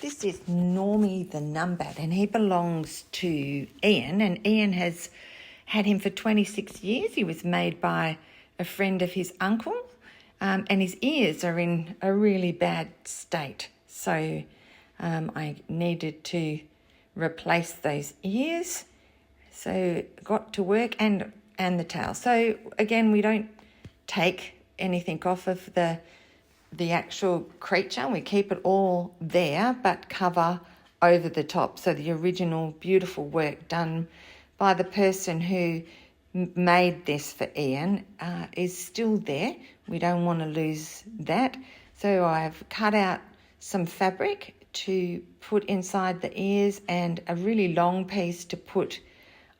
This is Normie the Numbat, and he belongs to Ian, and Ian has had him for 26 years. He was made by a friend of his uncle, and his ears are in a really bad state. So I needed to replace those ears. So got to work and the tail. So again, we don't take anything off of the actual creature. We keep it all there, but cover over the top. So the original beautiful work done by the person who made this for Ian is still there. We don't want to lose that. So I've cut out some fabric to put inside the ears and a really long piece to put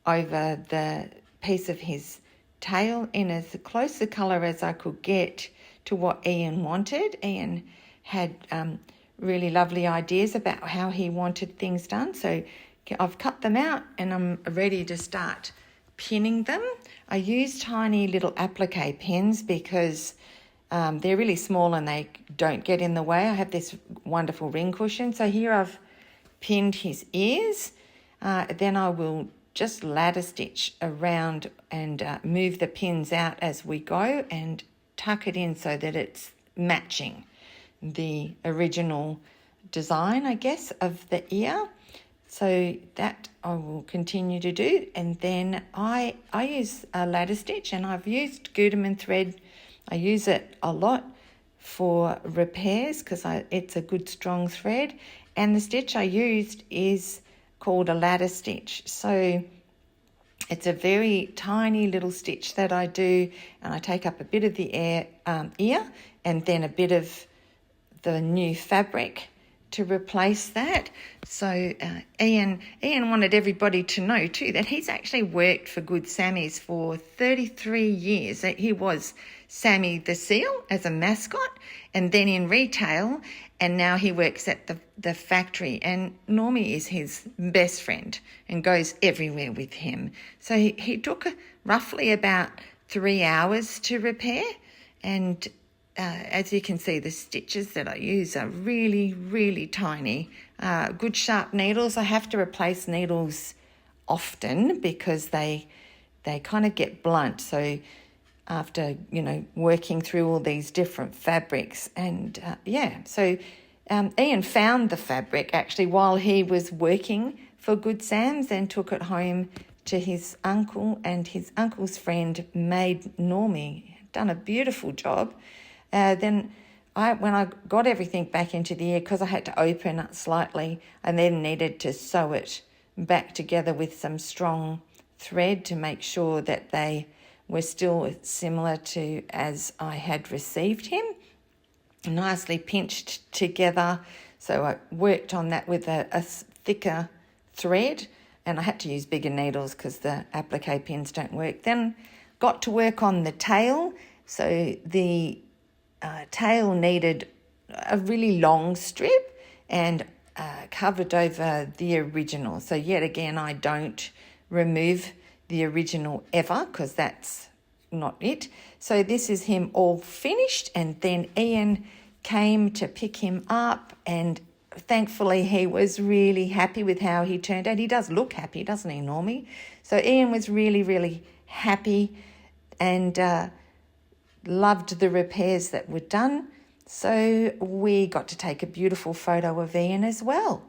over the piece of his tail in as close a colour as I could get to what Ian wanted. Ian had really lovely ideas about how he wanted things done. So I've cut them out and I'm ready to start pinning them. I use tiny little applique pins because they're really small and they don't get in the way. I have this wonderful ring cushion. So here I've pinned his ears. Then I will just ladder stitch around and move the pins out as we go and tuck it in so that it's matching the original design, I guess, of the ear. So that I will continue to do. And then I use a ladder stitch, and I've used Good thread. I use it a lot for repairs because it's a good strong thread. And the stitch I used is called a ladder stitch. So it's a very tiny little stitch that I do, and I take up a bit of the ear and then a bit of the new fabric to replace that. So Ian wanted everybody to know too that he's actually worked for Good Sammy's for 33 years. He was Sammy the Seal as a mascot, and then in retail, and now he works at the factory. And Normie is his best friend and goes everywhere with him. So he took roughly about 3 hours to repair, and as you can see, the stitches that I use are really, really tiny. Good sharp needles. I have to replace needles often because they kind of get blunt. So after, working through all these different fabrics. And so Ian found the fabric actually while he was working for Good Sam's and took it home to his uncle, and his uncle's friend made Normie. Done a beautiful job. Then when I got everything back into the ear, because I had to open it slightly, I then needed to sew it back together with some strong thread to make sure that they were still similar to as I had received him. Nicely pinched together. So I worked on that with a thicker thread, and I had to use bigger needles because the applique pins don't work. Then got to work on the tail. So the tail needed a really long strip and covered over the original. So yet again, I don't remove the original ever because that's not it. So this is him all finished, and then Ian came to pick him up, and thankfully he was really happy with how he turned out. He does look happy, doesn't he, Normie? So Ian was really, really happy and loved the repairs that were done. So we got to take a beautiful photo of Ian as well.